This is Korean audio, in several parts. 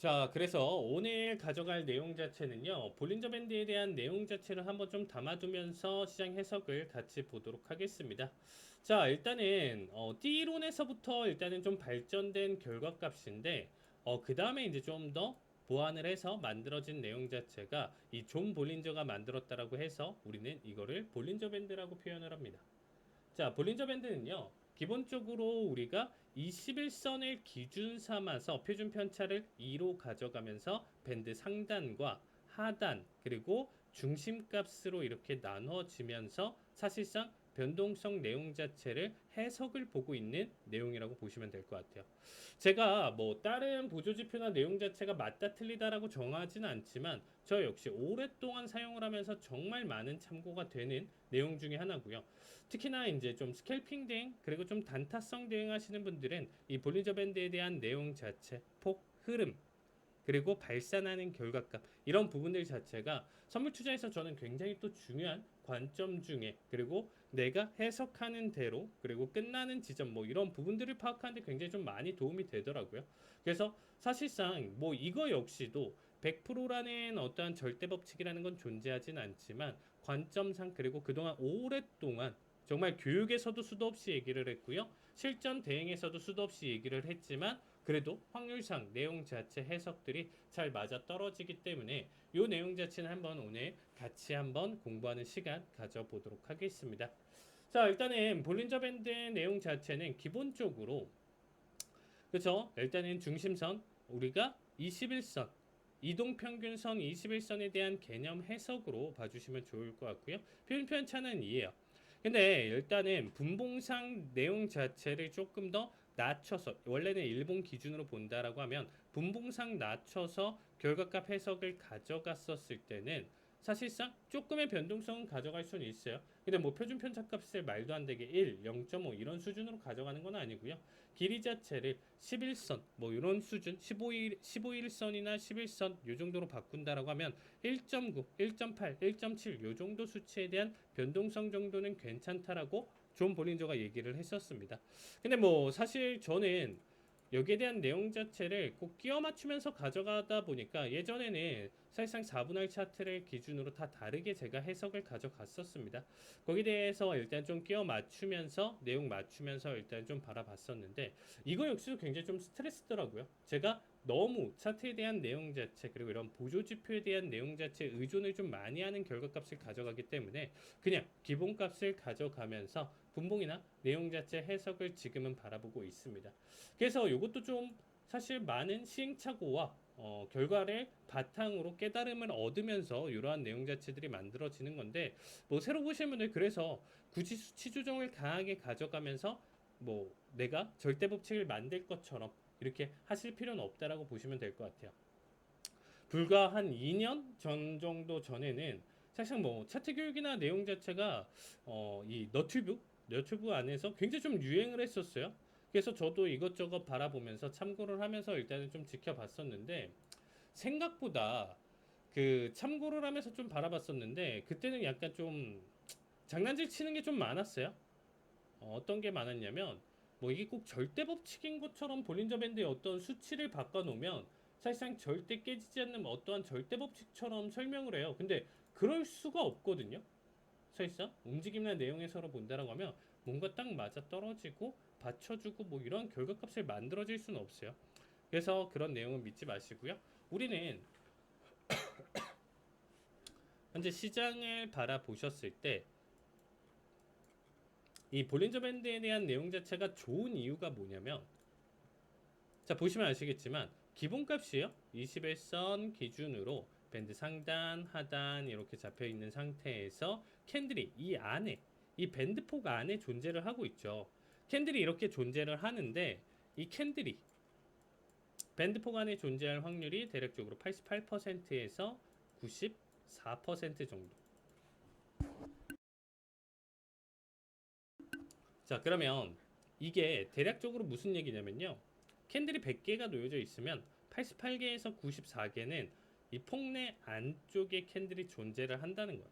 자, 그래서 오늘 가져갈 내용 자체는요, 볼린저 밴드에 대한 내용 자체를 한번 좀 담아두면서 시장 해석을 같이 보도록 하겠습니다. 자, 일단은, D론에서부터 일단은 좀 발전된 결과값인데, 그 다음에 이제 좀 더 보완을 해서 만들어진 내용 자체가 이 존 볼린저가 만들었다라고 해서 우리는 이거를 볼린저 밴드라고 표현을 합니다. 자, 볼린저 밴드는요, 기본적으로 우리가 21선을 기준 삼아서 표준 편차를 2로 가져가면서 밴드 상단과 하단 그리고 중심값으로 이렇게 나눠지면서 사실상 변동성 내용 자체를 해석을 보고 있는 내용이라고 보시면 될 것 같아요. 제가 뭐 다른 보조지표나 내용 자체가 맞다 틀리다라고 정하지는 않지만 저 역시 오랫동안 사용을 하면서 정말 많은 참고가 되는 내용 중에 하나고요. 특히나 이제 좀 스캘핑 대응 그리고 좀 단타성 대응하시는 분들은 이 볼린저 밴드에 대한 내용 자체, 폭, 흐름 그리고 발산하는 결과값 이런 부분들 자체가 선물 투자에서 저는 굉장히 또 중요한 관점 중에 그리고 내가 해석하는 대로 그리고 끝나는 지점 뭐 이런 부분들을 파악하는데 굉장히 좀 많이 도움이 되더라고요. 그래서 사실상 뭐 이거 역시도 100%라는 어떠한 절대 법칙이라는 건 존재하진 않지만 관점상 그리고 그동안 오랫동안 정말 교육에서도 수도 없이 얘기를 했고요. 실전 대행에서도 수도 없이 얘기를 했지만 그래도 확률상 내용 자체 해석들이 잘 맞아 떨어지기 때문에 이 내용 자체는 한번 오늘 같이 한번 공부하는 시간 가져보도록 하겠습니다. 자, 일단은 볼린저 밴드 내용 자체는 기본적으로 그렇죠? 일단은 중심선 우리가 21선 이동평균선 21선에 대한 개념 해석으로 봐주시면 좋을 것 같고요. 표준 편차는 이해요. 근데 일단은 분봉상 내용 자체를 조금 더 낮춰서 원래는 일본 기준으로 본다라고 하면 분봉상 낮춰서 결과값 해석을 가져갔었을 때는 사실상 조금의 변동성은 가져갈 수는 있어요. 근데 뭐 표준 편차값을 말도 안 되게 1, 0.5 이런 수준으로 가져가는 건 아니고요. 길이 자체를 11선 뭐 이런 수준 15일선이나 11선 요 정도로 바꾼다라고 하면 1.9, 1.8, 1.7 요 정도 수치에 대한 변동성 정도는 괜찮다라고 존 볼린저가 얘기를 했었습니다. 근데 뭐 사실 저는 여기에 대한 내용 자체를 꼭 끼워 맞추면서 가져가다 보니까 예전에는 사실상 4분할 차트를 기준으로 다 다르게 제가 해석을 가져갔었습니다. 거기에 대해서 일단 좀 끼워 맞추면서 내용 맞추면서 일단 좀 바라봤었는데 이거 역시도 굉장히 좀 스트레스더라고요. 제가 너무 차트에 대한 내용 자체 그리고 이런 보조 지표에 대한 내용 자체에 의존을 좀 많이 하는 결과값을 가져가기 때문에 그냥 기본값을 가져가면서 분봉이나 내용 자체 해석을 지금은 바라보고 있습니다. 그래서 이것도 좀 사실 많은 시행착오와 결과를 바탕으로 깨달음을 얻으면서 이러한 내용 자체들이 만들어지는 건데 뭐 새로 보시는 분들 그래서 굳이 수치 조정을 강하게 가져가면서 뭐 내가 절대 법칙을 만들 것처럼 이렇게 하실 필요는 없다라고 보시면 될 것 같아요. 불과 한 2년 전 정도 전에는 사실 뭐 차트 교육이나 내용 자체가 이 너튜브 안에서 굉장히 좀 유행을 했었어요. 그래서 저도 이것저것 바라보면서 참고를 하면서 일단은 좀 지켜봤었는데 생각보다 그 참고를 하면서 좀 바라봤었는데 그때는 약간 좀 장난질 치는 게 좀 많았어요. 어떤 게 많았냐면 뭐 이게 꼭 절대 법칙인 것처럼 볼린저 밴드의 어떤 수치를 바꿔놓으면 사실상 절대 깨지지 않는 어떠한 절대 법칙처럼 설명을 해요. 근데 그럴 수가 없거든요. 사실상 움직임이나 내용에 서로 본다라고 하면 뭔가 딱 맞아 떨어지고 받쳐주고 뭐 이런 결과값을 만들어질 수는 없어요. 그래서 그런 내용은 믿지 마시고요. 우리는 현재 시장을 바라보셨을 때 이 볼린저 밴드에 대한 내용 자체가 좋은 이유가 뭐냐면 자 보시면 아시겠지만 기본값이요 21선 기준으로 밴드 상단 하단 이렇게 잡혀 있는 상태에서 캔들이 이 안에 이 밴드폭 안에 존재를 하고 있죠. 캔들이 이렇게 존재를 하는데 이 캔들이 밴드폭 안에 존재할 확률이 대략적으로 88%에서 94% 정도. 자, 그러면 이게 대략적으로 무슨 얘기냐면요. 캔들이 100개가 놓여져 있으면 88개에서 94개는 이 폭내 안쪽에 캔들이 존재를 한다는 거예요.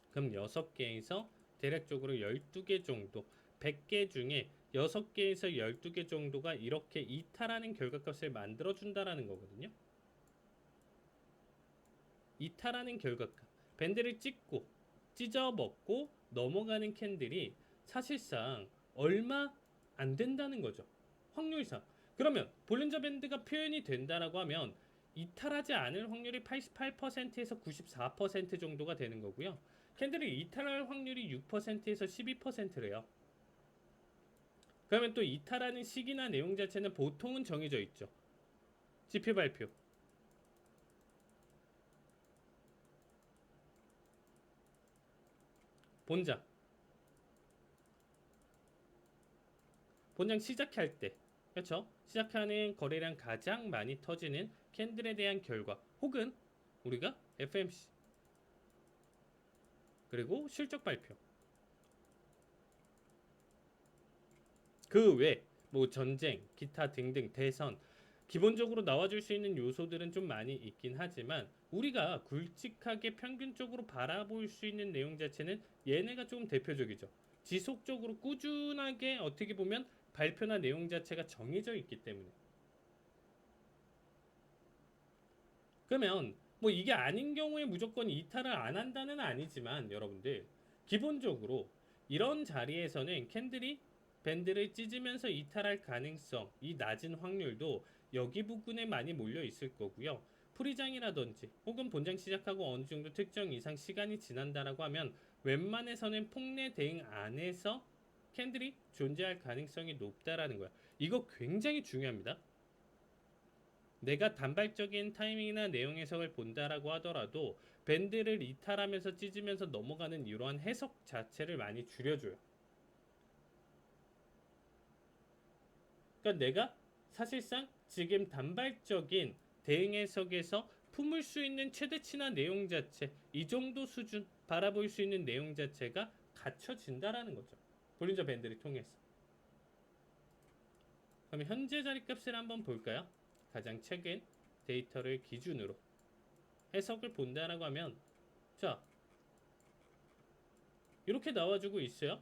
그럼 6개에서 대략적으로 12개 정도 100개 중에 6개에서 12개 정도가 이렇게 이탈하는 결과값을 만들어 준다라는 거거든요. 이탈하는 결과값. 밴드를 찍고 찢어 먹고 넘어가는 캔들이 사실상 얼마 안 된다는 거죠. 확률상. 그러면 볼린저 밴드가 표현이 된다라고 하면 이탈하지 않을 확률이 88%에서 94% 정도가 되는 거고요. 캔들이 이탈할 확률이 6%에서 12%래요. 그러면 또 이탈하는 시기나 내용 자체는 보통은 정해져 있죠. 지표 발표. 본장. 본장 시작할 때. 그렇죠? 시작하는 거래량 가장 많이 터지는 캔들에 대한 결과 혹은 우리가 FMC 그리고 실적 발표 그 외 뭐 전쟁, 기타 등등 대선 기본적으로 나와줄 수 있는 요소들은 좀 많이 있긴 하지만 우리가 굵직하게 평균적으로 바라볼 수 있는 내용 자체는 얘네가 좀 대표적이죠. 지속적으로 꾸준하게 어떻게 보면 발표나 내용 자체가 정해져 있기 때문에 그러면 뭐 이게 아닌 경우에 무조건 이탈을 안 한다는 아니지만 여러분들 기본적으로 이런 자리에서는 캔들이 밴드를 찢으면서 이탈할 가능성이 낮은 확률도 여기 부근에 많이 몰려 있을 거고요. 프리장이라든지 혹은 본장 시작하고 어느 정도 특정 이상 시간이 지난다라고 하면 웬만해서는 폭내 대응 안에서 캔들이 존재할 가능성이 높다라는 거야. 이거 굉장히 중요합니다. 내가 단발적인 타이밍이나 내용 해석을 본다라고 하더라도 밴드를 이탈하면서 찢으면서 넘어가는 이러한 해석 자체를 많이 줄여줘요. 그러니까 내가 사실상 지금 단발적인 대응 해석에서 품을 수 있는 최대치나 내용 자체 이 정도 수준 바라볼 수 있는 내용 자체가 갖춰진다라는 거죠. 볼린저 밴드를 통해서. 그럼 현재 자리값을 한번 볼까요? 가장 최근 데이터를 기준으로 해석을 본다라고 하면 자 이렇게 나와주고 있어요.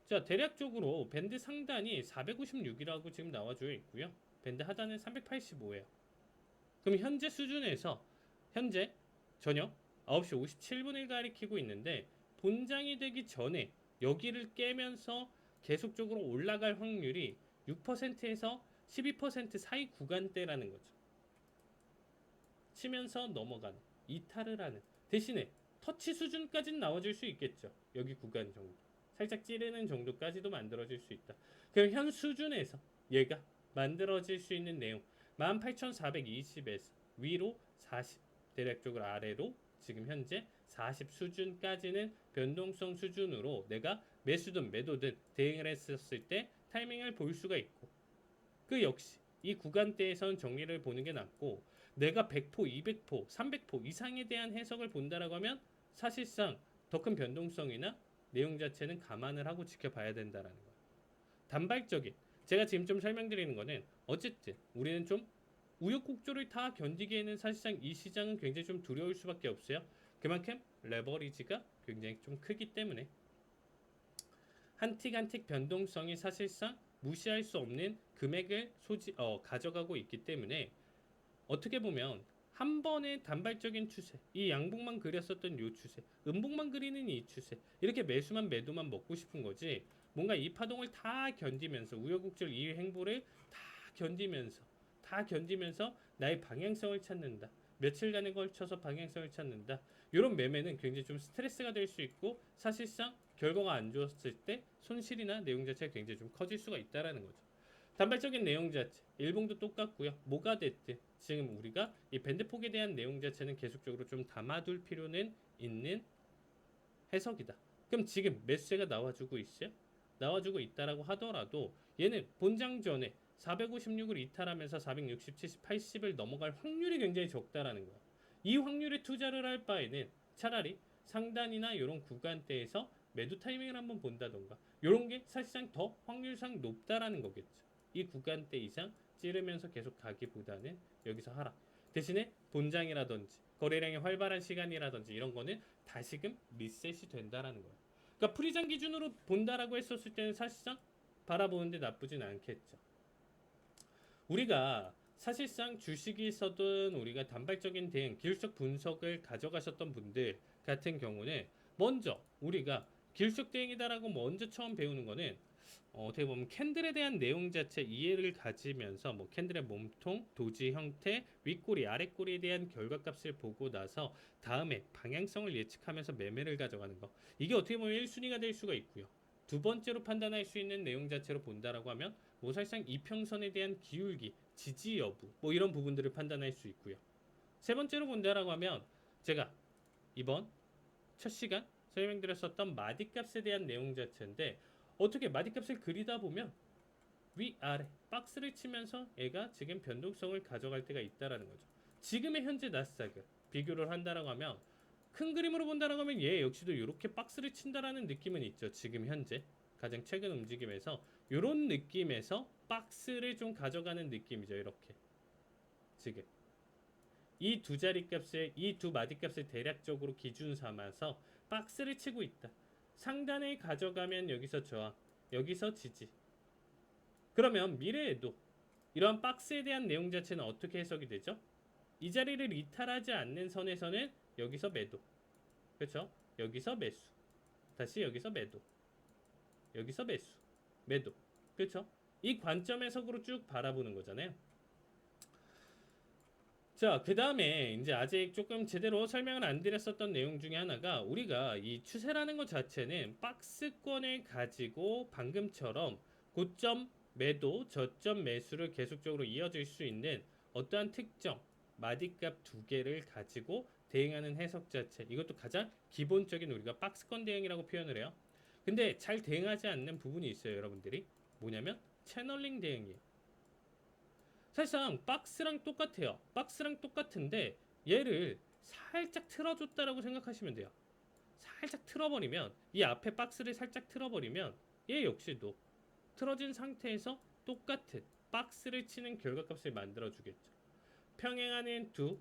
자 대략적으로 밴드 상단이 456이라고 지금 나와주어 있고요. 밴드 하단은 385예요. 그럼 현재 수준에서 현재 저녁 9시 57분을 가리키고 있는데 본장이 되기 전에 여기를 깨면서 계속적으로 올라갈 확률이 6%에서 12% 사이 구간대라는 거죠. 치면서 넘어가는 이탈을 하는 대신에 터치 수준까지는 나와줄 수 있겠죠. 여기 구간 정도 살짝 찌르는 정도까지도 만들어질 수 있다. 그럼 현 수준에서 얘가 만들어질 수 있는 내용 18,420에서 위로 40 대략적으로 아래로 지금 현재 40 수준까지는 변동성 수준으로 내가 매수든 매도든 대응을 했었을 때 타이밍을 볼 수가 있고 그 역시 이 구간대에선 정리를 보는 게 낫고 내가 100포, 200포, 300포 이상에 대한 해석을 본다라고 하면 사실상 더 큰 변동성이나 내용 자체는 감안을 하고 지켜봐야 된다라는 거예요. 단발적인 제가 지금 좀 설명드리는 거는 어쨌든 우리는 좀 우여곡절을 다 견디기에는 사실상 이 시장은 굉장히 좀 두려울 수밖에 없어요. 그만큼 레버리지가 굉장히 좀 크기 때문에 한 틱 한 틱 변동성이 사실상 무시할 수 없는 금액을 가져가고 있기 때문에 어떻게 보면 한 번의 단발적인 추세, 이 양봉만 그렸었던 이 추세, 음봉만 그리는 이 추세, 이렇게 매수만 매도만 먹고 싶은 거지. 뭔가 이 파동을 다 견디면서 우여곡절 이 행보를 다 견디면서 나의 방향성을 찾는다. 며칠간에 걸쳐서 방향성을 찾는다. 이런 매매는 굉장히 좀 스트레스가 될 수 있고 사실상 결과가 안 좋았을 때 손실이나 내용 자체가 굉장히 좀 커질 수가 있다라는 거죠. 단발적인 내용 자체, 일봉도 똑같고요. 뭐가 됐든 지금 우리가 이 밴드폭에 대한 내용 자체는 계속적으로 좀 담아둘 필요는 있는 해석이다. 그럼 지금 매수세가 나와주고 있어요? 나와주고 있다라고 하더라도 얘는 본장 전에 456을 이탈하면서 460, 70, 80을 넘어갈 확률이 굉장히 적다라는 거야. 이 확률에 투자를 할 바에는 차라리 상단이나 이런 구간대에서 매도 타이밍을 한번 본다던가 이런 게 사실상 더 확률상 높다라는 거겠죠. 이 구간대 이상 찌르면서 계속 가기보다는 여기서 하라. 대신에 본장이라든지 거래량이 활발한 시간이라든지 이런 거는 다시금 리셋이 된다라는 거예요. 그러니까 프리장 기준으로 본다라고 했었을 때는 사실상 바라보는데 나쁘진 않겠죠. 우리가 사실상 주식에서든 우리가 단발적인 대응, 기술적 분석을 가져가셨던 분들 같은 경우는 먼저 우리가 기술적 대응이다라고 먼저 처음 배우는 거는 어떻게 보면 캔들에 대한 내용 자체 이해를 가지면서 뭐 캔들의 몸통, 도지 형태, 윗꼬리, 아랫꼬리에 대한 결과값을 보고 나서 다음에 방향성을 예측하면서 매매를 가져가는 거. 이게 어떻게 보면 1순위가 될 수가 있고요. 두 번째로 판단할 수 있는 내용 자체로 본다라고 하면 뭐 사실상 이평선에 대한 기울기, 지지 여부 뭐 이런 부분들을 판단할 수 있고요. 세 번째로 본다라고 하면 제가 이번 첫 시간 설명드렸었던 마디값에 대한 내용 자체인데 어떻게 마디값을 그리다 보면 위아래 박스를 치면서 얘가 지금 변동성을 가져갈 때가 있다라는 거죠. 지금의 현재 나스닥을 비교를 한다라고 하면 큰 그림으로 본다라고 하면 얘 역시도 이렇게 박스를 친다라는 느낌은 있죠. 지금 현재 가장 최근 움직임에서 이런 느낌에서 박스를 좀 가져가는 느낌이죠. 이렇게 지금 이 두 자리 값에 이 두 마디 값을 대략적으로 기준 삼아서 박스를 치고 있다. 상단에 가져가면 여기서 저항, 여기서 지지. 그러면 미래에도 이러한 박스에 대한 내용 자체는 어떻게 해석이 되죠? 이 자리를 이탈하지 않는 선에서는 여기서 매도. 그렇죠? 여기서 매수. 다시 여기서 매도. 여기서 매수. 매도. 그렇죠? 이 관점 해석으로 쭉 바라보는 거잖아요. 자, 그 다음에 이제 아직 조금 제대로 설명을 안 드렸었던 내용 중에 하나가 우리가 이 추세라는 것 자체는 박스권을 가지고 방금처럼 고점 매도, 저점 매수를 계속적으로 이어질 수 있는 어떠한 특정 마디값 두 개를 가지고 대응하는 해석 자체. 이것도 가장 기본적인 우리가 박스권 대응이라고 표현을 해요. 근데 잘 대응하지 않는 부분이 있어요, 여러분들이. 뭐냐면 채널링 대응이에요. 사실상 박스랑 똑같아요. 박스랑 똑같은데 얘를 살짝 틀어줬다라고 생각하시면 돼요. 살짝 틀어버리면 이 앞에 박스를 살짝 틀어버리면 얘 역시도 틀어진 상태에서 똑같은 박스를 치는 결과값을 만들어주겠죠. 평행하는 두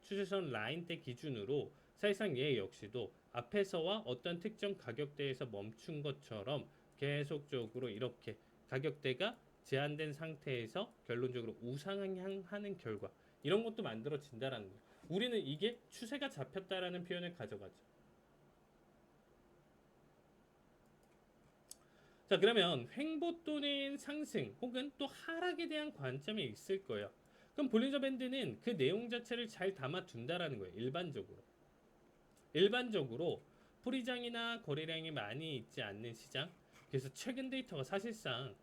추세선 라인대 기준으로 사실상 얘 역시도 앞에서와 어떤 특정 가격대에서 멈춘 것처럼 계속적으로 이렇게 가격대가 제한된 상태에서 결론적으로 우상향하는 결과 이런 것도 만들어진다라는 거예요. 우리는 이게 추세가 잡혔다라는 표현을 가져가죠. 자, 그러면 횡보 또는 상승 혹은 또 하락에 대한 관점이 있을 거예요. 그럼 볼린저 밴드는 그 내용 자체를 잘 담아둔다라는 거예요. 일반적으로 풀이장이나 거래량이 많이 있지 않는 시장. 그래서 최근 데이터가 사실상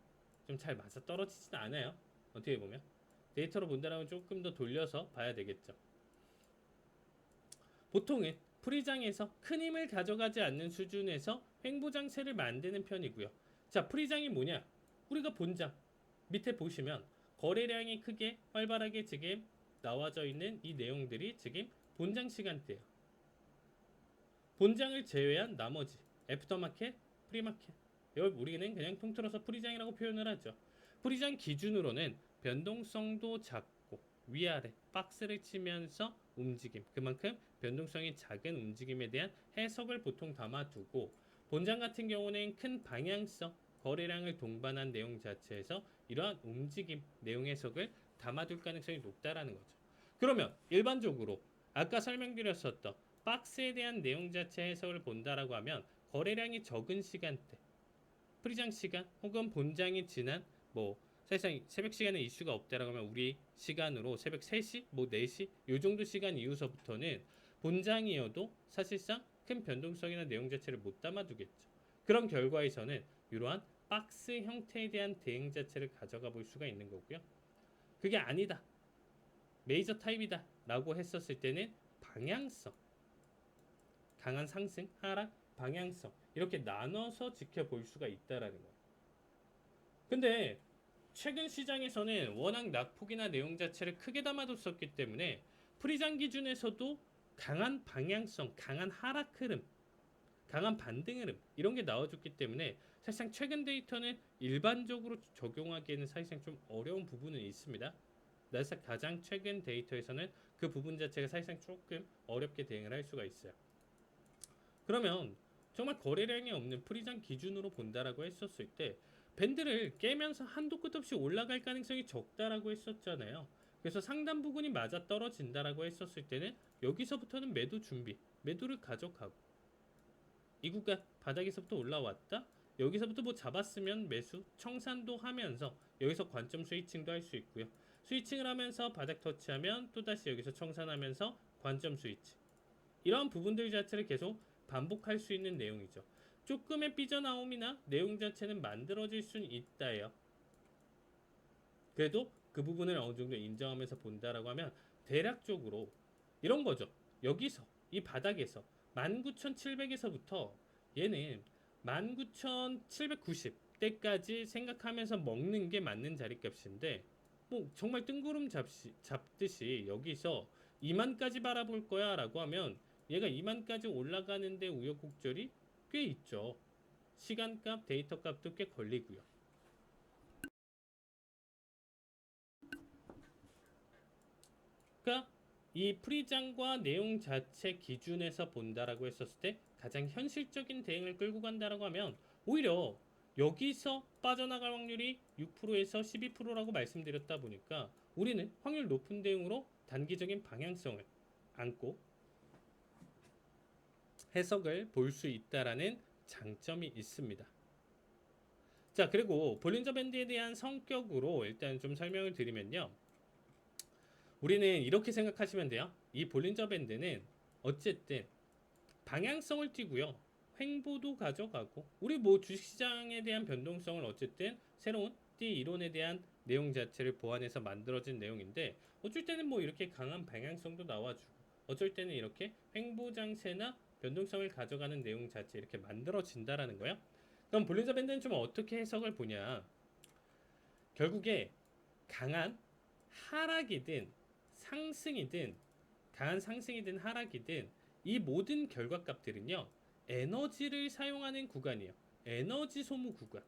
좀 잘 맞아 떨어지진 않아요. 어떻게 보면 데이터로 본다면 조금 더 돌려서 봐야 되겠죠. 보통은 프리장에서 큰 힘을 가져가지 않는 수준에서 횡보장세를 만드는 편이고요. 자, 프리장이 뭐냐? 우리가 본장 밑에 보시면 거래량이 크게 활발하게 지금 나와져 있는 이 내용들이 지금 본장 시간대예요. 본장을 제외한 나머지 애프터마켓, 프리마켓 우리는 그냥 통틀어서 프리장이라고 표현을 하죠. 프리장 기준으로는 변동성도 작고 위아래 박스를 치면서 움직임, 그만큼 변동성이 작은 움직임에 대한 해석을 보통 담아두고 본장 같은 경우는 큰 방향성, 거래량을 동반한 내용 자체에서 이러한 움직임, 내용 해석을 담아둘 가능성이 높다라는 거죠. 그러면 일반적으로 아까 설명드렸었던 박스에 대한 내용 자체 해석을 본다라고 하면 거래량이 적은 시간대, 프리장 시간 혹은 본장이 지난 뭐 사실상 새벽 시간에 이슈가 없다라고 하면 우리 시간으로 새벽 3시, 뭐 4시 요 정도 시간 이후서부터는 본장이어도 사실상 큰 변동성이나 내용 자체를 못 담아두겠죠. 그런 결과에서는 이러한 박스 형태에 대한 대응 자체를 가져가 볼 수가 있는 거고요. 그게 아니다, 메이저 타입이다 라고 했었을 때는 방향성, 강한 상승, 하락, 방향성 이렇게 나눠서 지켜볼 수가 있다라는 거예요. 근데 최근 시장에서는 워낙 낙폭이나 내용 자체를 크게 담아뒀었기 때문에 프리장 기준에서도 강한 방향성, 강한 하락 흐름, 강한 반등 흐름 이런 게 나와줬기 때문에 사실상 최근 데이터는 일반적으로 적용하기에는 사실상 좀 어려운 부분은 있습니다. 나스닥 가장 최근 데이터에서는 그 부분 자체가 사실상 조금 어렵게 대응을 할 수가 있어요. 그러면 정말 거래량이 없는 프리장 기준으로 본다라고 했었을 때 밴드를 깨면서 한도 끝 없이 올라갈 가능성이 적다라고 했었잖아요. 그래서 상단 부근이 맞아 떨어진다라고 했었을 때는 여기서부터는 매도 준비, 매도를 가져가고 이 구간 바닥에서부터 올라왔다. 여기서부터 뭐 잡았으면 매수, 청산도 하면서 여기서 관점 스위칭도 할 수 있고요. 스위칭을 하면서 바닥 터치하면 또다시 여기서 청산하면서 관점 스위칭. 이런 부분들 자체를 계속 반복할 수 있는 내용이죠. 조금의 삐져나옴이나 내용 자체는 만들어질 수는 있다예요. 그래도 그 부분을 어느 정도 인정하면서 본다라고 하면 대략적으로 이런 거죠. 여기서 이 바닥에서 19,700에서부터 얘는 19,790대까지 생각하면서 먹는 게 맞는 자리값인데 뭐 정말 뜬구름 잡듯이 여기서 2만까지 바라볼 거야 라고 하면 얘가 2만까지 올라가는데 우여곡절이 꽤 있죠. 시간값, 데이터값도 꽤 걸리고요. 그러니까 이 프리장과 내용 자체 기준에서 본다라고 했었을 때 가장 현실적인 대응을 끌고 간다라고 하면 오히려 여기서 빠져나갈 확률이 6%에서 12%라고 말씀드렸다 보니까 우리는 확률 높은 대응으로 단기적인 방향성을 안고 해석을 볼 수 있다라는 장점이 있습니다. 자, 그리고 볼린저 밴드에 대한 성격으로 일단 좀 설명을 드리면요. 우리는 이렇게 생각하시면 돼요. 이 볼린저 밴드는 어쨌든 방향성을 띠고요. 횡보도 가져가고 우리 뭐 주식시장에 대한 변동성을 어쨌든 새로운 띠 이론에 대한 내용 자체를 보완해서 만들어진 내용인데 어쩔 때는 뭐 이렇게 강한 방향성도 나와주고 어쩔 때는 이렇게 횡보 장세나 변동성을 가져가는 내용 자체 이렇게 만들어진다라는 거예요. 그럼 볼린저 밴드는 좀 어떻게 해석을 보냐? 결국에 강한 하락이든 상승이든 강한 상승이든 하락이든 이 모든 결과값들은요 에너지를 사용하는 구간이에요. 에너지 소모 구간.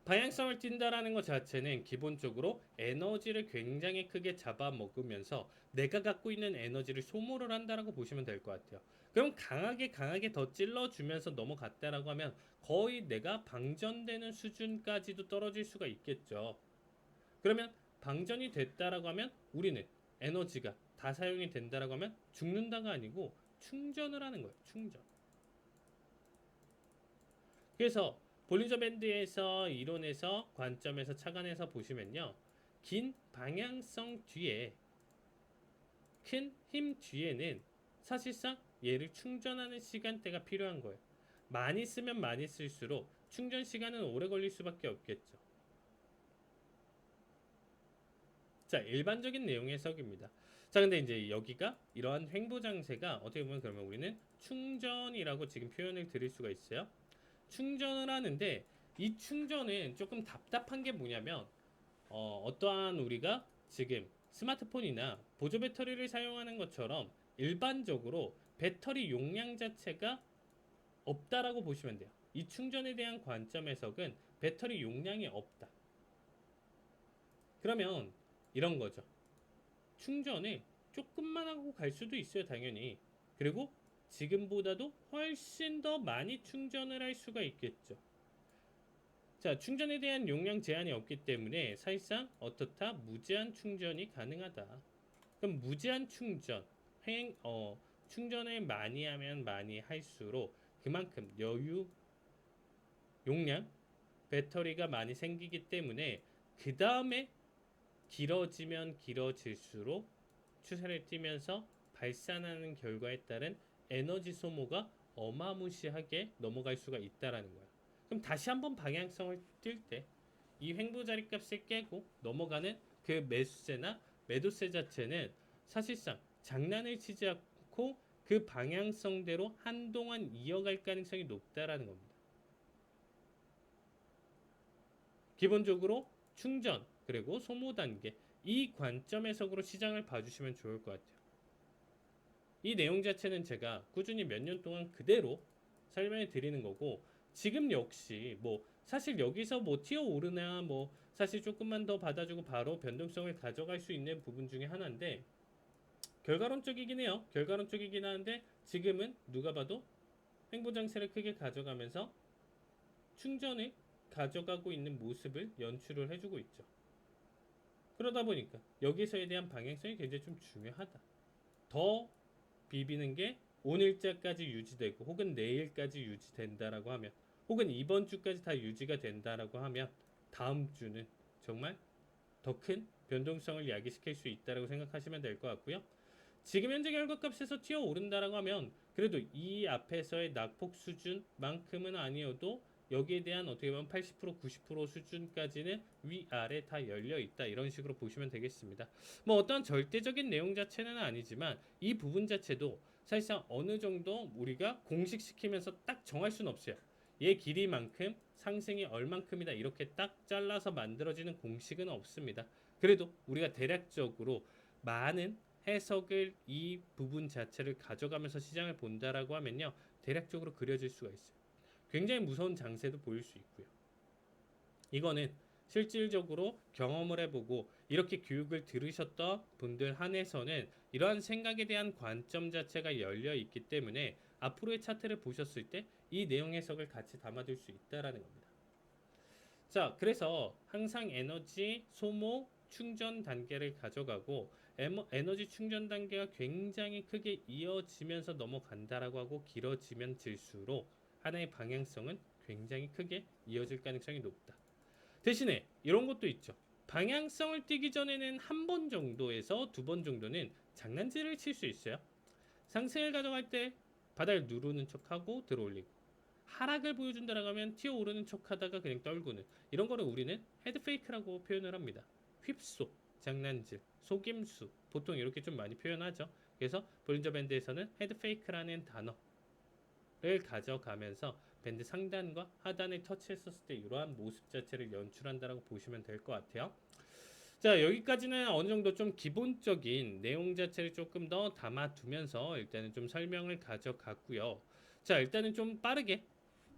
방향성을 띈다라는 것 자체는 기본적으로 에너지를 굉장히 크게 잡아먹으면서 내가 갖고 있는 에너지를 소모를 한다라고 보시면 될 것 같아요. 그럼 강하게 더 찔러주면서 넘어갔다라고 하면 거의 내가 방전되는 수준까지도 떨어질 수가 있겠죠. 그러면 방전이 됐다라고 하면 우리는 에너지가 다 사용이 된다라고 하면 죽는다가 아니고 충전을 하는 거예요. 충전. 그래서 볼린저 밴드에서 이론에서 관점에서 착안해서 보시면요. 긴 방향성 뒤에 큰 힘 뒤에는 사실상 얘를 충전하는 시간대가 필요한 거예요. 많이 쓰면 많이 쓸수록 충전 시간은 오래 걸릴 수밖에 없겠죠. 자, 일반적인 내용 해석입니다. 자, 근데 이제 여기가 이러한 횡보 장세가 어떻게 보면 그러면 우리는 충전이라고 지금 표현을 드릴 수가 있어요. 충전을 하는데 이 충전은 조금 답답한 게 뭐냐면 어떠한 우리가 지금 스마트폰이나 보조 배터리를 사용하는 것처럼 일반적으로 배터리 용량 자체가 없다라고 보시면 돼요. 이 충전에 대한 관점 해석은 배터리 용량이 없다. 그러면 이런 거죠. 충전을 조금만 하고 갈 수도 있어요, 당연히. 그리고 지금보다도 훨씬 더 많이 충전을 할 수가 있겠죠. 자, 충전에 대한 용량 제한이 없기 때문에 사실상 어떻다? 무제한 충전이 가능하다. 그럼 무제한 충전, 충전을 많이 하면 많이 할수록 그만큼 여유, 용량, 배터리가 많이 생기기 때문에 그 다음에 길어지면 길어질수록 추세를 띠면서 발산하는 결과에 따른 에너지 소모가 어마무시하게 넘어갈 수가 있다라는 거야. 그럼 다시 한번 방향성을 띌 때 이 횡보 자리값을 깨고 넘어가는 그 매수세나 매도세 자체는 사실상 장난을 치지 않고 그 방향성대로 한동안 이어갈 가능성이 높다라는 겁니다. 기본적으로 충전 그리고 소모 단계 이 관점 해석으로 시장을 봐주시면 좋을 것 같아요. 이 내용 자체는 제가 꾸준히 몇 년 동안 그대로 설명해 드리는 거고 지금 역시 뭐 사실 여기서 뭐 튀어 오르나 뭐 사실 조금만 더 받아주고 바로 변동성을 가져갈 수 있는 부분 중에 하나인데 결과론적이긴 해요. 결과론적이긴 하는데 지금은 누가 봐도 횡보장세를 크게 가져가면서 충전을 가져가고 있는 모습을 연출을 해주고 있죠. 그러다 보니까 여기서에 대한 방향성이 굉장히 좀 중요하다. 더 비비는 게 오늘자까지 유지되고 혹은 내일까지 유지된다라고 하면 혹은 이번 주까지 다 유지가 된다라고 하면 다음 주는 정말 더 큰 변동성을 야기시킬 수 있다라고 생각하시면 될 것 같고요. 지금 현재 결과값에서 튀어 오른다라고 하면 그래도 이 앞에서의 낙폭 수준만큼은 아니어도 여기에 대한 어떻게 보면 80% 90% 수준까지는 위아래 다 열려 있다 이런 식으로 보시면 되겠습니다. 뭐 어떤 절대적인 내용 자체는 아니지만 이 부분 자체도 사실상 어느 정도 우리가 공식시키면서 딱 정할 수는 없어요. 얘 길이만큼 상승이 얼만큼이다 이렇게 딱 잘라서 만들어지는 공식은 없습니다. 그래도 우리가 대략적으로 많은 해석을 이 부분 자체를 가져가면서 시장을 본다라고 하면요 대략적으로 그려질 수가 있어요. 굉장히 무서운 장세도 보일 수 있고요. 이거는 실질적으로 경험을 해보고 이렇게 교육을 들으셨던 분들 한해서는 이러한 생각에 대한 관점 자체가 열려 있기 때문에 앞으로의 차트를 보셨을 때 이 내용 해석을 같이 담아둘 수 있다라는 겁니다. 자, 그래서 항상 에너지 소모 충전 단계를 가져가고 에너지 충전 단계가 굉장히 크게 이어지면서 넘어간다라고 하고 길어지면 질수록 하나의 방향성은 굉장히 크게 이어질 가능성이 높다. 대신에 이런 것도 있죠. 방향성을 띄기 전에는 한 번 정도에서 두 번 정도는 장난질을 칠 수 있어요. 상승을 가져갈 때 바닥을 누르는 척하고 들어올리고 하락을 보여준다라고 하면 튀어 오르는 척하다가 그냥 떨구는 이런 거를 우리는 헤드페이크라고 표현을 합니다. 휩속, 장난질, 속임수 보통 이렇게 좀 많이 표현하죠. 그래서 볼린저 밴드에서는 헤드페이크라는 단어를 가져가면서 밴드 상단과 하단을 터치했었을 때 이러한 모습 자체를 연출한다라고 보시면 될 것 같아요. 자, 여기까지는 어느 정도 좀 기본적인 내용 자체를 조금 더 담아두면서 일단은 좀 설명을 가져갔고요. 자, 일단은 좀 빠르게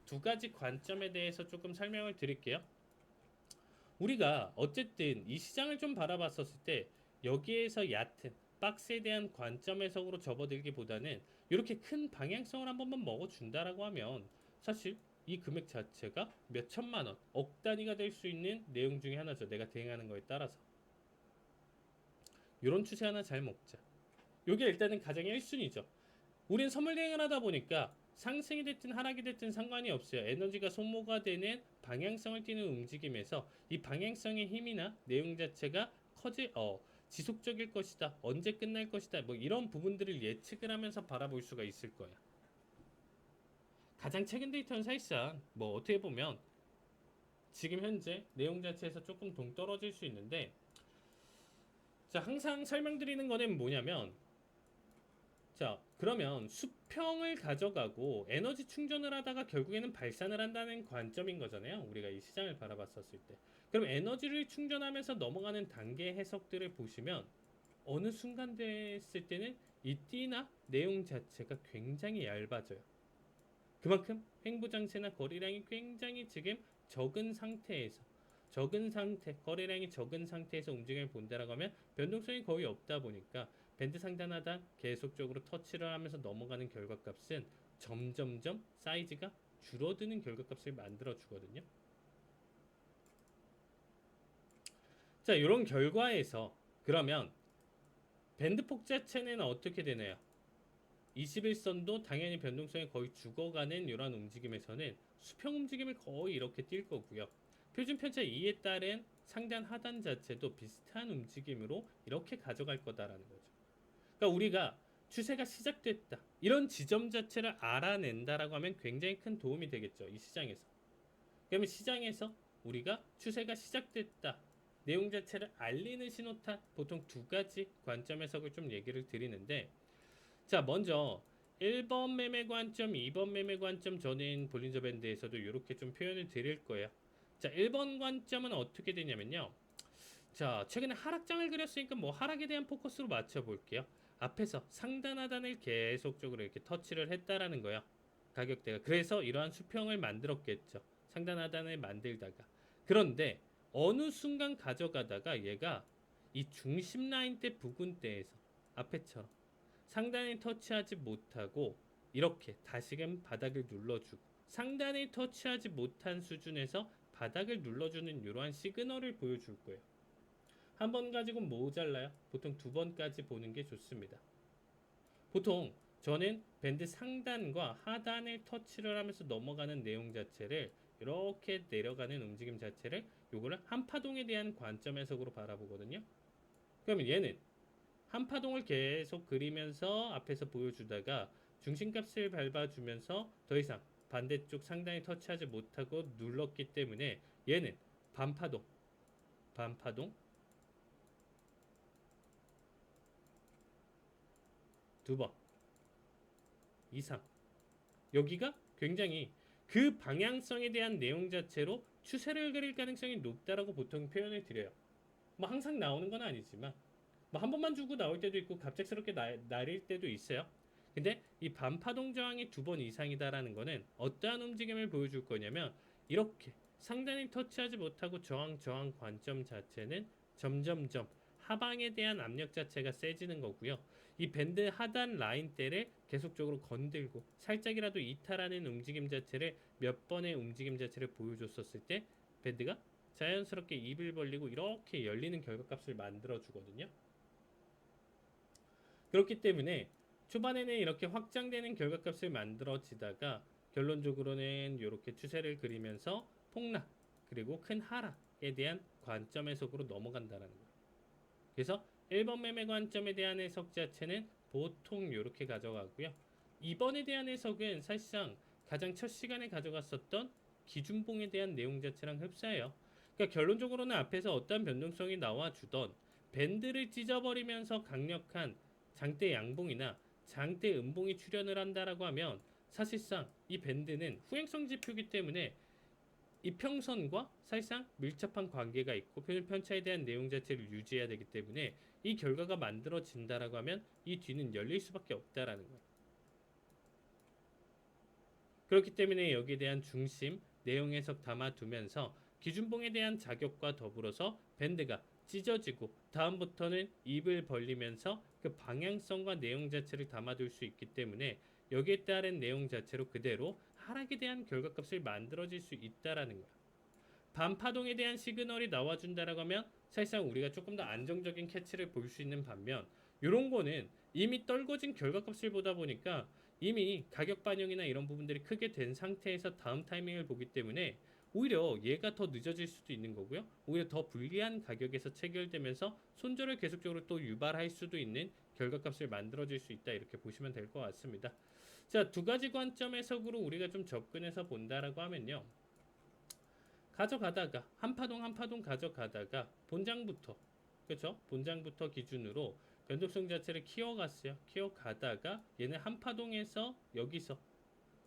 두 가지 관점에 대해서 조금 설명을 드릴게요. 우리가 어쨌든 이 시장을 좀 바라봤었을 때 여기에서 얕은 박스에 대한 관점 해석으로 접어들기보다는 이렇게 큰 방향성을 한 번만 먹어준다라고 하면 사실 이 금액 자체가 몇 천만 원, 억 단위가 될 수 있는 내용 중에 하나죠. 내가 대응하는 거에 따라서. 이런 추세 하나 잘 먹자. 이게 일단은 가장 1순위죠. 우린 선물 대응을 하다 보니까 상승이 됐든 하락이 됐든 상관이 없어요. 에너지가 소모가 되는 방향성을 띠는 움직임에서 이 방향성의 힘이나 내용 자체가 지속적일 것이다. 언제 끝날 것이다. 뭐 이런 부분들을 예측을 하면서 바라볼 수가 있을 거야. 가장 최근 데이터는 사실상 뭐 어떻게 보면 지금 현재 내용 자체에서 조금 동떨어질 수 있는데 자, 항상 설명드리는 거는 뭐냐면 자, 그러면 수평을 가져가고 에너지 충전을 하다가 결국에는 발산을 한다는 관점인 거잖아요. 우리가 이 시장을 바라봤었을 때. 그럼 에너지를 충전하면서 넘어가는 단계 해석들을 보시면 어느 순간 됐을 때는 이 띠나 내용 자체가 굉장히 얇아져요. 그만큼 횡보장세나 거래량이 굉장히 지금 적은 상태에서 거래량이 적은 상태에서 움직임을 본다라고 하면 변동성이 거의 없다 보니까 밴드 상단 하단 계속적으로 터치를 하면서 넘어가는 결과값은 점점점 사이즈가 줄어드는 결과값을 만들어 주거든요. 자, 이런 결과에서 그러면 밴드폭 자체는 어떻게 되나요? 21선도 당연히 변동성이 거의 죽어가는 이런 움직임에서는 수평 움직임을 거의 이렇게 뛸 거고요. 표준 편차 2에 따른 상단 하단 자체도 비슷한 움직임으로 이렇게 가져갈 거다라는 거죠. 그러니까 우리가 추세가 시작됐다. 이런 지점 자체를 알아낸다라고 하면 굉장히 큰 도움이 되겠죠. 이 시장에서. 그러면 시장에서 우리가 추세가 시작됐다. 내용 자체를 알리는 신호탄 보통 두 가지 관점 해석을 좀 얘기를 드리는데 자, 먼저 1번 매매 관점, 2번 매매 관점 저는 볼린저 밴드에서도 이렇게 좀 표현을 드릴 거예요. 자, 1번 관점은 어떻게 되냐면요. 자, 최근에 하락장을 그렸으니까 뭐 하락에 대한 포커스로 맞춰 볼게요. 앞에서 상단 하단을 계속적으로 이렇게 터치를 했다라는 거예요. 가격대가. 그래서 이러한 수평을 만들었겠죠. 상단 하단을 만들다가. 그런데 어느 순간 가져가다가 얘가 이 중심 라인대 부근대에서 앞에처럼 상단을 터치하지 못하고 이렇게 다시금 바닥을 눌러주고 상단을 터치하지 못한 수준에서 바닥을 눌러주는 이러한 시그널을 보여줄 거예요. 한 번 가지고는 모자라요. 보통 두 번까지 보는 게 좋습니다. 보통 저는 밴드 상단과 하단을 터치를 하면서 넘어가는 내용 자체를 이렇게 내려가는 움직임 자체를 요거를 한파동에 대한 관점 해석으로 바라보거든요. 그러면 얘는 한파동을 계속 그리면서 앞에서 보여주다가 중심값을 밟아주면서 더 이상 반대쪽 상단에 터치하지 못하고 눌렀기 때문에 얘는 반파동 두 번 이상 여기가 굉장히 그 방향성에 대한 내용 자체로 추세를 그릴 가능성이 높다라고 보통 표현을 드려요. 뭐 항상 나오는 건 아니지만 뭐 한 번만 주고 나올 때도 있고 갑작스럽게 날릴 때도 있어요. 근데 이 반파동 저항이 두 번 이상이다라는 거는 어떠한 움직임을 보여줄 거냐면 이렇게 상단을 터치하지 못하고 저항 관점 자체는 점점점 하방에 대한 압력 자체가 세지는 거고요. 이 밴드 하단 라인대를 계속적으로 건들고 살짝이라도 이탈하는 움직임 자체를 몇 번의 움직임 자체를 보여줬었을 때 밴드가 자연스럽게 입을 벌리고 이렇게 열리는 결과값을 만들어 주거든요. 그렇기 때문에 초반에는 이렇게 확장되는 결과값을 만들어지다가 결론적으로는 이렇게 추세를 그리면서 폭락 그리고 큰 하락에 대한 관점 해석으로 넘어간다는 거예요. 그래서 1번 매매 관점에 대한 해석 자체는 보통 이렇게 가져가고요. 2번에 대한 해석은 사실상 가장 첫 시간에 가져갔었던 기준봉에 대한 내용 자체랑 흡사해요. 그러니까 결론적으로는 앞에서 어떤 변동성이 나와주던 밴드를 찢어버리면서 강력한 장대 양봉이나 장대 음봉이 출현을 한다라고 하면 사실상 이 밴드는 후행성 지표이기 때문에 이평선과 사실상 밀접한 관계가 있고 편차에 대한 내용 자체를 유지해야 되기 때문에 이 결과가 만들어진다라고 하면 이 뒤는 열릴 수밖에 없다라는 거예요. 그렇기 때문에 여기에 대한 중심, 내용 해석 담아두면서 기준봉에 대한 자격과 더불어서 밴드가 찢어지고 다음부터는 입을 벌리면서 그 방향성과 내용 자체를 담아둘 수 있기 때문에 여기에 따른 내용 자체로 그대로 하락에 대한 결과값을 만들어질 수 있다라는 거야. 반파동에 대한 시그널이 나와준다라고 하면 사실상 우리가 조금 더 안정적인 캐치를 볼 수 있는 반면 이런 거는 이미 떨궈진 결과값을 보다 보니까 이미 가격 반영이나 이런 부분들이 크게 된 상태에서 다음 타이밍을 보기 때문에 오히려 얘가 더 늦어질 수도 있는 거고요. 오히려 더 불리한 가격에서 체결되면서 손절을 계속적으로 또 유발할 수도 있는 결과값을 만들어질 수 있다 이렇게 보시면 될 것 같습니다. 자, 두 가지 관점 해석으로 우리가 좀 접근해서 본다라고 하면요. 가져가다가 한파동 가져가다가 본장부터 그렇죠? 본장부터 기준으로 변동성 자체를 키워갔어요. 키워가다가 얘는 한파동에서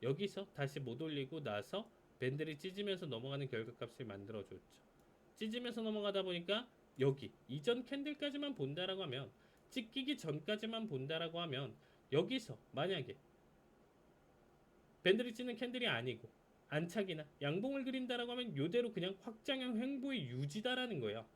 여기서 다시 못 올리고 나서 밴드를 찢으면서 넘어가는 결과값을 만들어줬죠. 찢으면서 넘어가다 보니까 여기 이전 캔들까지만 본다라고 하면 찢기기 전까지만 본다라고 하면 여기서 만약에 밴드를 찢는 캔들이 아니고 안착이나 양봉을 그린다라고 하면 이대로 그냥 확장형 횡보의 유지다라는 거예요.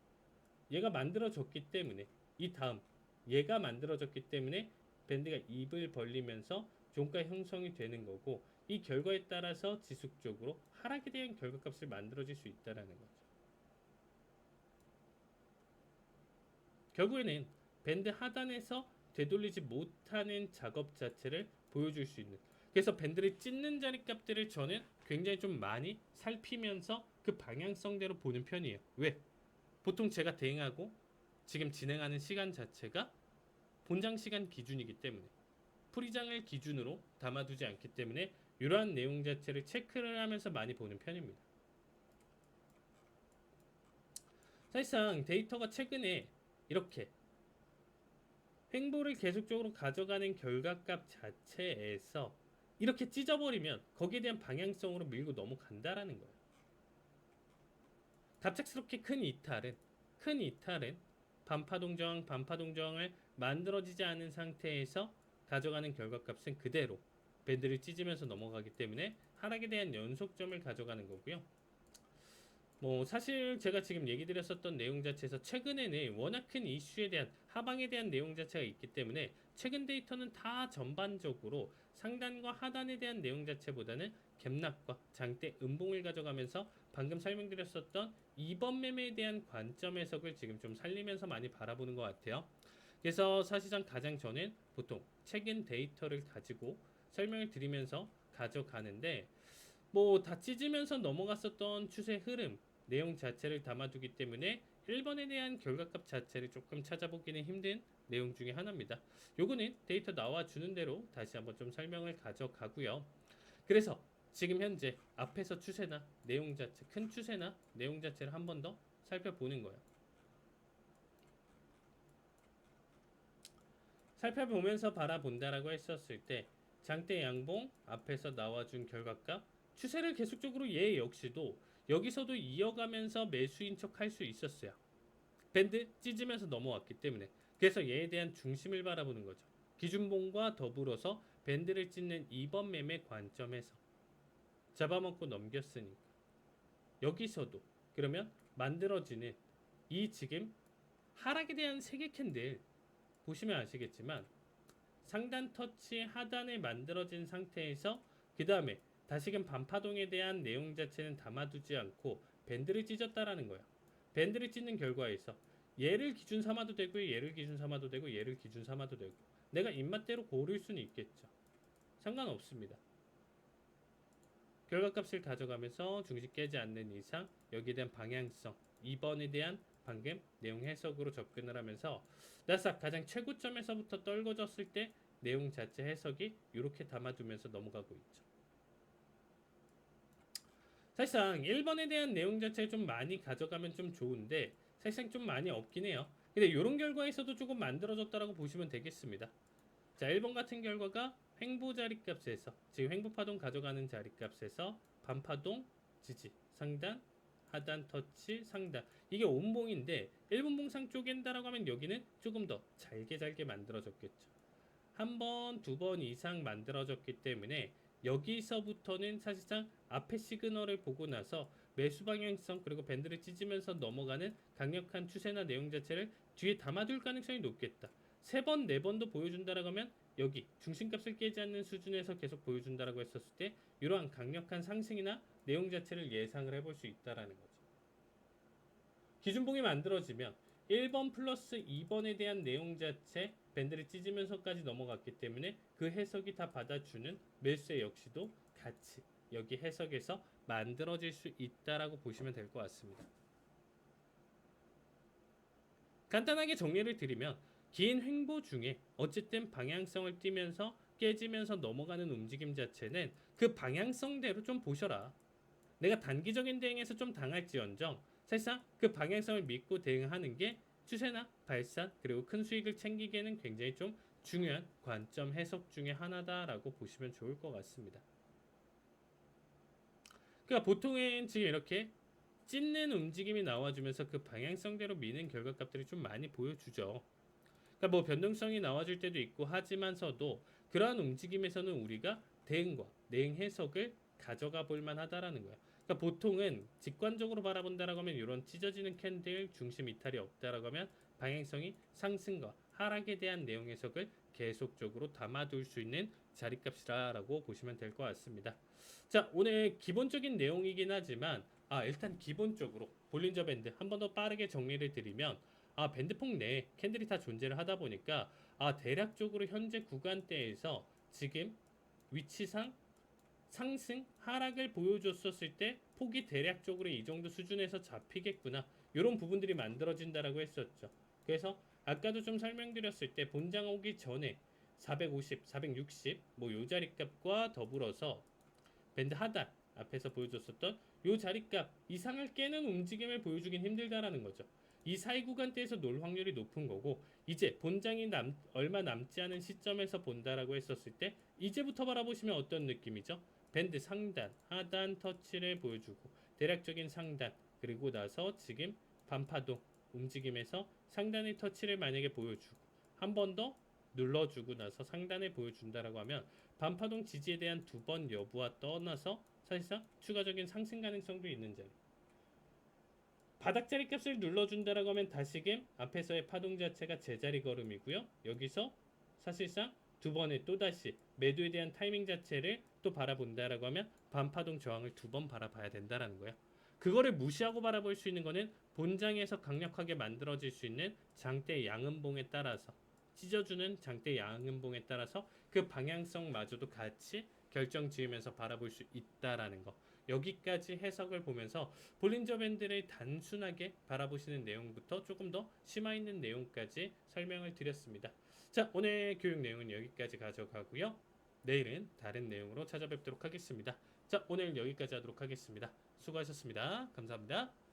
얘가 만들어졌기 때문에 이 다음 얘가 만들어졌기 때문에 밴드가 입을 벌리면서 종가 형성이 되는 거고 이 결과에 따라서 지속적으로 하락에 대한 결과값을 만들어질 수 있다라는 거죠. 결국에는 밴드 하단에서 되돌리지 못하는 작업 자체를 보여줄 수 있는 그래서 밴드를 찢는 자리 값들을 저는 굉장히 좀 많이 살피면서 그 방향성대로 보는 편이에요. 왜? 보통 제가 대응하고 지금 진행하는 시간 자체가 본장 시간 기준이기 때문에 풀이장을 기준으로 담아두지 않기 때문에 이러한 내용 자체를 체크를 하면서 많이 보는 편입니다. 사실상 데이터가 최근에 이렇게 횡보를 계속적으로 가져가는 결과값 자체에서 이렇게 찢어버리면 거기에 대한 방향성으로 밀고 넘어간다라는 거예요. 갑작스럽게 큰 이탈은 반파동 저항을 만들어지지 않은 상태에서 가져가는 결과값은 그대로 밴드를 찢으면서 넘어가기 때문에 하락에 대한 연속점을 가져가는 거고요. 뭐 사실 제가 지금 얘기 드렸었던 내용 자체에서 최근에는 워낙 큰 이슈에 대한 하방에 대한 내용 자체가 있기 때문에 최근 데이터는 다 전반적으로 상단과 하단에 대한 내용 자체보다는 갭납과 장대 음봉을 가져가면서 방금 설명드렸었던 2번 매매에 대한 관점 해석을 지금 좀 살리면서 많이 바라보는 것 같아요. 그래서 사실상 가장 저는 보통 최근 데이터를 가지고 설명을 드리면서 가져가는데 뭐 다 찢으면서 넘어갔었던 추세 흐름 내용 자체를 담아두기 때문에 1번에 대한 결과값 자체를 조금 찾아보기는 힘든 내용 중에 하나입니다. 요거는 데이터 나와주는 대로 다시 한번 좀 설명을 가져가고요. 그래서 지금 현재 앞에서 추세나 내용 자체, 큰 추세나 내용 자체를 한 번 더 살펴보는 거예요. 살펴보면서 바라본다라고 했었을 때 장대 양봉 앞에서 나와준 결과값 추세를 계속적으로 얘 역시도 여기서도 이어가면서 매수인 척 할 수 있었어요. 밴드 찢으면서 넘어왔기 때문에 그래서 얘에 대한 중심을 바라보는 거죠. 기준봉과 더불어서 밴드를 찢는 2번 매매 관점에서 잡아먹고 넘겼으니까 여기서도 그러면 만들어지는 이 지금 하락에 대한 세개 캔들 보시면 아시겠지만 상단 터치 하단에 만들어진 상태에서 그 다음에 다시금 반파동에 대한 내용 자체는 담아두지 않고 밴드를 찢었다라는 거예요. 밴드를 찢는 결과에서 얘를 기준 삼아도 되고 얘를 기준 삼아도 되고 얘를 기준 삼아도 되고 내가 입맛대로 고를 수는 있겠죠. 상관없습니다. 결과값을 가져가면서 중심 깨지 않는 이상 여기에 대한 방향성 2번에 대한 방금 내용 해석으로 접근을 하면서 나스닥 가장 최고점에서부터 떨궈졌을 때 내용 자체 해석이 이렇게 담아두면서 넘어가고 있죠. 사실상 1번에 대한 내용 자체 좀 많이 가져가면 좀 좋은데 사실상 좀 많이 없긴 해요. 근데 이런 결과에서도 조금 만들어졌다라고 보시면 되겠습니다. 자, 1번 같은 결과가 횡보 자리값에서 지금 횡보 파동 가져가는 자리값에서 반파동 지지 상단 하단 터치 상단 이게 온봉인데 1번 봉상 쪼갠다라고 하면 여기는 조금 더 잘게 만들어졌겠죠. 한 번, 두 번 이상 만들어졌기 때문에 여기서부터는 사실상 앞에 시그널을 보고 나서 매수 방향성 그리고 밴드를 찢으면서 넘어가는 강력한 추세나 내용 자체를 뒤에 담아둘 가능성이 높겠다. 세 번, 네 번도 보여준다라고 하면 여기 중심값을 깨지 않는 수준에서 계속 보여준다라고 했었을 때 이러한 강력한 상승이나 내용 자체를 예상을 해볼 수 있다라는 거죠. 기준봉이 만들어지면 1번 플러스 2번에 대한 내용 자체 밴드를 찢으면서까지 넘어갔기 때문에 그 해석이 다 받아주는 매수세 역시도 같이 여기 해석에서 만들어질 수 있다라고 보시면 될 것 같습니다. 간단하게 정리를 드리면 긴 횡보 중에 어쨌든 방향성을 띠면서 깨지면서 넘어가는 움직임 자체는 그 방향성대로 좀 보셔라. 내가 단기적인 대응에서 좀 당할지언정 사실상 그 방향성을 믿고 대응하는 게 추세나 발산 그리고 큰 수익을 챙기기에는 굉장히 좀 중요한 관점 해석 중에 하나다라고 보시면 좋을 것 같습니다. 그러니까 보통은 지금 이렇게 찢는 움직임이 나와주면서 그 방향성대로 미는 결과값들이 좀 많이 보여주죠. 그러니까 뭐 변동성이 나와줄 때도 있고 하지만서도 그러한 움직임에서는 우리가 대응과 대응 해석을 가져가 볼 만하다라는 거예요. 그러니까 보통은 직관적으로 바라본다라고 하면 이런 찢어지는 캔들 중심 이탈이 없다라고 하면 방향성이 상승과 하락에 대한 내용 해석을 계속적으로 담아둘 수 있는 자리값이라고 보시면 될 것 같습니다. 자, 오늘 기본적인 내용이긴 하지만 일단 기본적으로 볼린저 밴드 한 번 더 빠르게 정리를 드리면 밴드폭 내에 캔들이 다 존재를 하다 보니까 대략적으로 현재 구간대에서 지금 위치상 상승, 하락을 보여줬었을 때 폭이 대략적으로 이 정도 수준에서 잡히겠구나. 이런 부분들이 만들어진다라고 했었죠. 그래서 아까도 좀 설명드렸을 때 본장 오기 전에 450, 460 뭐 요 자리값과 더불어서 밴드 하단 앞에서 보여줬었던 요 자리값 이상을 깨는 움직임을 보여주긴 힘들다라는 거죠. 이 사이 구간대에서 놀 확률이 높은 거고 이제 본장이 얼마 남지 않은 시점에서 본다라고 했었을 때 이제부터 바라보시면 어떤 느낌이죠? 밴드 상단, 하단 터치를 보여주고 대략적인 상단 그리고 나서 지금 반파동 움직임에서 상단의 터치를 만약에 보여주고 한 번 더 눌러주고 나서 상단에 보여준다라고 하면 반파동 지지에 대한 두 번 여부와 떠나서 사실상 추가적인 상승 가능성도 있는 자리. 바닥 자리 값을 눌러준다라고 하면 다시금 앞에서의 파동 자체가 제자리 걸음이고요. 여기서 사실상 두 번에 또다시 매도에 대한 타이밍 자체를 또 바라본다라고 하면 반파동 저항을 두 번 바라봐야 된다라는 거예요. 그거를 무시하고 바라볼 수 있는 거는 본장에서 강력하게 만들어질 수 있는 장대 양음봉에 따라서 찢어주는 장대 양음봉에 따라서 그 방향성마저도 같이 결정 지으면서 바라볼 수 있다라는 거. 여기까지 해석을 보면서 볼린저 밴드를 단순하게 바라보시는 내용부터 조금 더 심화 있는 내용까지 설명을 드렸습니다. 자, 오늘 교육 내용은 여기까지 가져가고요. 내일은 다른 내용으로 찾아뵙도록 하겠습니다. 자, 오늘 여기까지 하도록 하겠습니다. 수고하셨습니다. 감사합니다.